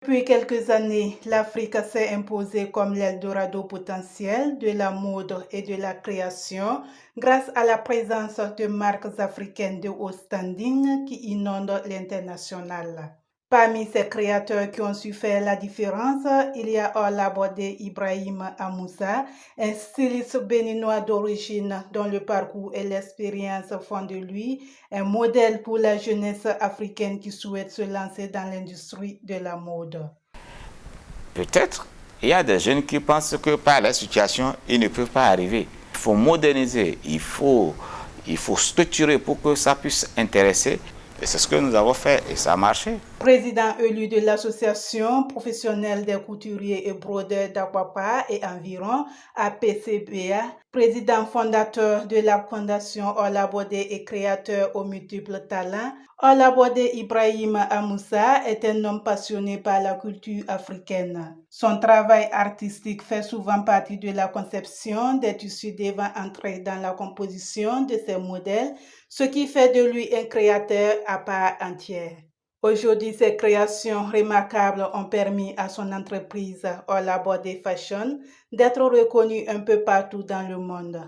Depuis quelques années, l'Afrique s'est imposée comme l'Eldorado potentiel de la mode et de la création grâce à la présence de marques africaines de haut standing qui inondent l'international. Parmi ces créateurs qui ont su faire la différence, il y a Olabode Ibrahim Amoussa, un styliste béninois d'origine dont le parcours et l'expérience font de lui un modèle pour la jeunesse africaine qui souhaite se lancer dans l'industrie de la mode. Peut-être, il y a des jeunes qui pensent que par la situation, ils ne peuvent pas arriver. Il faut moderniser, il faut structurer pour que ça puisse intéresser. Et c'est ce que nous avons fait et ça a marché. Président élu de l'association professionnelle des couturiers et brodeurs d'Akwapa et environ, APCBA, président fondateur de la fondation Olabode et créateur aux multiples talents, Olabode Ibrahim Amoussa est un homme passionné par la culture africaine. Son travail artistique fait souvent partie de la conception des tissus devant entrer dans la composition de ses modèles, ce qui fait de lui un créateur à part entière. Aujourd'hui, ses créations remarquables ont permis à son entreprise Olabode Fashion d'être reconnue un peu partout dans le monde.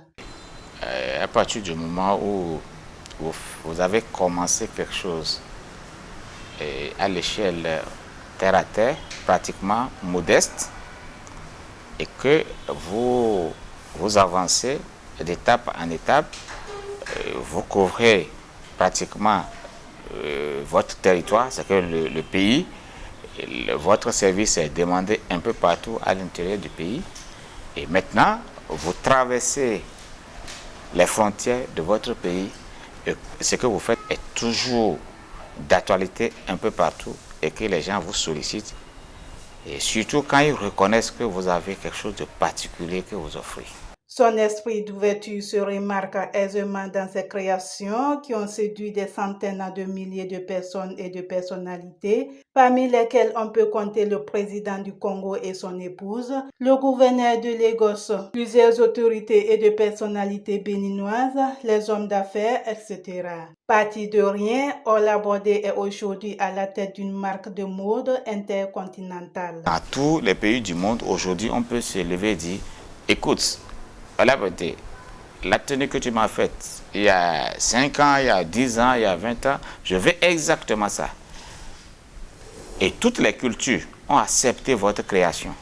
À partir du moment où vous avez commencé quelque chose à l'échelle terre à terre, pratiquement modeste, et que vous avancez d'étape en étape, vous couvrez pratiquement votre territoire, c'est que le pays, votre service est demandé un peu partout à l'intérieur du pays. Et maintenant, vous traversez les frontières de votre pays. Et ce que vous faites est toujours d'actualité un peu partout et que les gens vous sollicitent. Et surtout quand ils reconnaissent que vous avez quelque chose de particulier que vous offrez. Son esprit d'ouverture se remarque aisément dans ses créations qui ont séduit des centaines de milliers de personnes et de personnalités, parmi lesquelles on peut compter le président du Congo et son épouse, le gouverneur de Lagos, plusieurs autorités et de personnalités béninoises, les hommes d'affaires, etc. Parti de rien, Olabode est aujourd'hui à la tête d'une marque de mode intercontinentale. Dans tous les pays du monde, aujourd'hui, on peut se lever et dire, écoute, Olabode, la tenue que tu m'as faite il y a 5 ans, il y a 10 ans, il y a 20 ans, je veux exactement ça. Et toutes les cultures ont accepté votre création.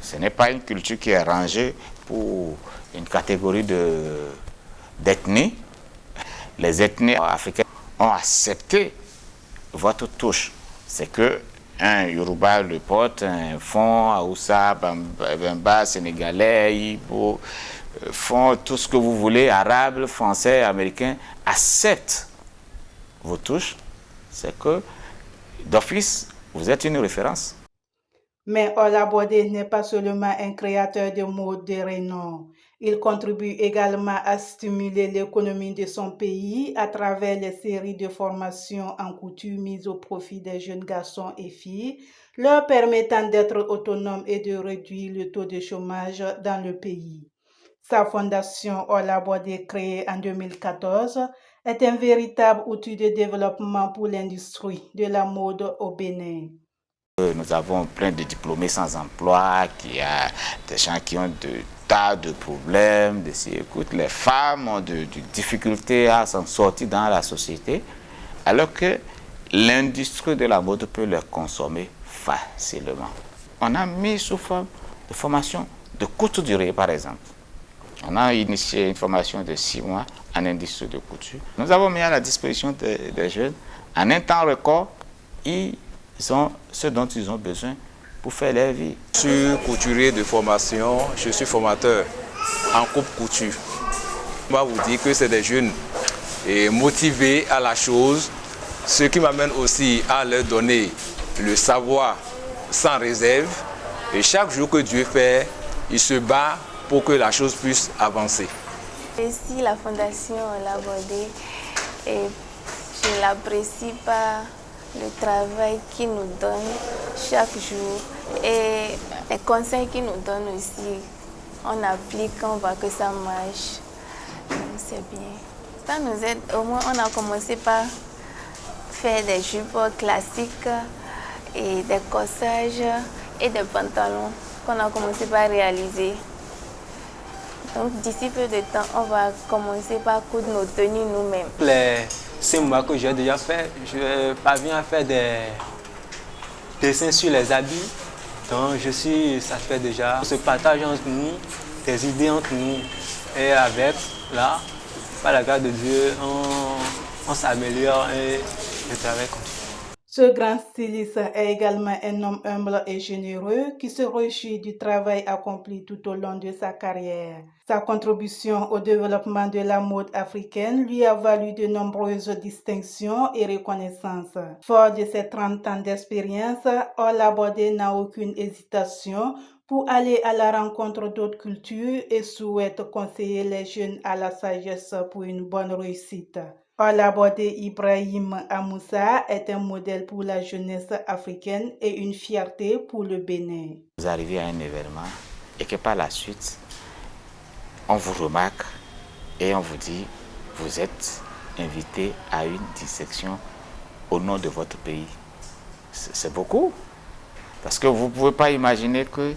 Ce n'est pas une culture qui est rangée pour une catégorie d'ethnies. Les ethnies africaines ont accepté votre touche. C'est que un Yoruba le porte, un Fon, Aoussa, Bemba, Sénégalais, Igbo, Fon, tout ce que vous voulez, Arabe, Français, Américain, acceptent vos touches. C'est que d'office, vous êtes une référence. Mais Olabode n'est pas seulement un créateur de mode de renom. Il contribue également à stimuler l'économie de son pays à travers les séries de formations en couture mises au profit des jeunes garçons et filles, leur permettant d'être autonomes et de réduire le taux de chômage dans le pays. Sa fondation Olabode, créée en 2014, est un véritable outil de développement pour l'industrie de la mode au Bénin. Nous avons plein de diplômés sans emploi, il y a des gens qui ont de tas de problèmes. Écoute, les femmes ont de difficultés à s'en sortir dans la société, alors que l'industrie de la mode peut les consommer facilement. On a mis sous forme de formation de courte durée, par exemple. On a initié une formation de 6 mois en industrie de couture. Nous avons mis à la disposition des jeunes, en un temps record, ils ont ce dont ils ont besoin pour faire leur vie. Je suis couturier de formation, je suis formateur en coupe couture. On va vous dire que c'est des jeunes motivés à la chose, ce qui m'amène aussi à leur donner le savoir sans réserve. Et chaque jour que Dieu fait, il se bat pour que la chose puisse avancer. Ici, la fondation Olabode, je l'apprécie par le travail qu'il nous donne chaque jour et les conseils qu'il nous donne aussi. On applique, on voit que ça marche. C'est bien. Ça nous aide. Au moins, on a commencé par faire des jupes classiques et des corsages et des pantalons qu'on a commencé par réaliser. Donc d'ici peu de temps, on va commencer par coudre nos tenues nous-mêmes. Les 5 mois que j'ai déjà fait, je parviens à faire des dessins sur les habits. Donc je suis satisfait déjà. On se partage entre nous, des idées entre nous. Et avec, là, par la grâce de Dieu, on s'améliore et le travail continue. Ce grand styliste est également un homme humble et généreux qui se réjouit du travail accompli tout au long de sa carrière. Sa contribution au développement de la mode africaine lui a valu de nombreuses distinctions et reconnaissances. Fort de ses 30 ans d'expérience, Olabode n'a aucune hésitation pour aller à la rencontre d'autres cultures et souhaite conseiller les jeunes à la sagesse pour une bonne réussite. Olabode Ibrahim Amoussa est un modèle pour la jeunesse africaine et une fierté pour le Bénin. Vous arrivez à un événement et que par la suite, on vous remarque et on vous dit, vous êtes invité à une dissection au nom de votre pays. C'est beaucoup. Parce que vous ne pouvez pas imaginer que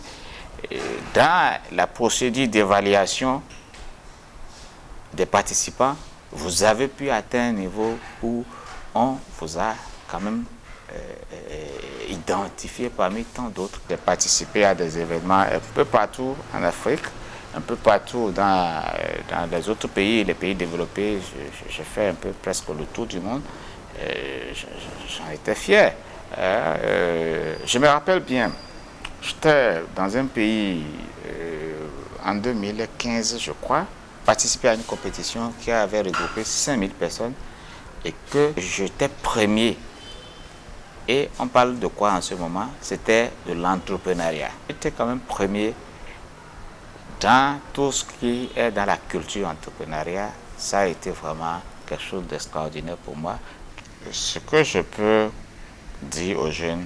dans la procédure d'évaluation des participants, vous avez pu atteindre un niveau où on vous a quand même identifié parmi tant d'autres. J'ai participé à des événements un peu partout en Afrique, un peu partout dans les autres pays, les pays développés. J'ai fait un peu presque le tour du monde. J'en étais fier. Je me rappelle bien, j'étais dans un pays en 2015, je crois, participé à une compétition qui avait regroupé 5000 personnes et que j'étais premier. Et on parle de quoi en ce moment? C'était de l'entrepreneuriat. J'étais quand même premier dans tout ce qui est dans la culture entrepreneuriat. Ça a été vraiment quelque chose d'extraordinaire pour moi. Ce que je peux dire aux jeunes,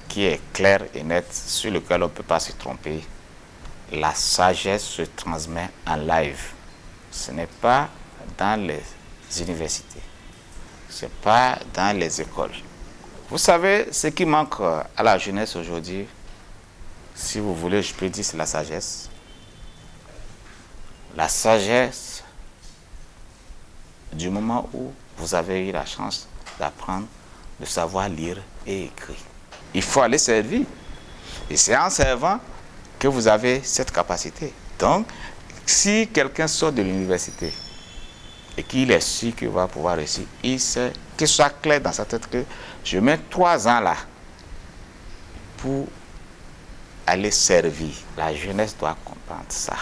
qui est clair et net, sur lequel on ne peut pas se tromper, la sagesse se transmet en live. Ce n'est pas dans les universités, ce n'est pas dans les écoles. Vous savez, ce qui manque à la jeunesse aujourd'hui, si vous voulez, je peux dire, c'est la sagesse. La sagesse du moment où vous avez eu la chance d'apprendre, de savoir lire et écrire. Il faut aller servir. Et c'est en servant que vous avez cette capacité. Donc, si quelqu'un sort de l'université et qu'il est sûr qu'il va pouvoir réussir, il sait, qu'il soit clair dans sa tête que je mets 3 ans là pour aller servir. La jeunesse doit comprendre ça.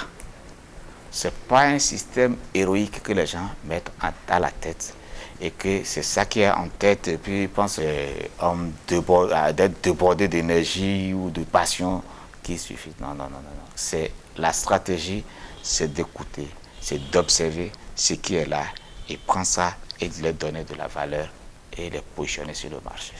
Ce n'est pas un système héroïque que les gens mettent à la tête et que c'est ça qui est en tête et puis ils pensent d'être débordé d'énergie ou de passion qui suffit. Non, non, non, non. C'est la stratégie, c'est d'écouter, c'est d'observer ce qui est là et prendre ça et de leur donner de la valeur et les positionner sur le marché.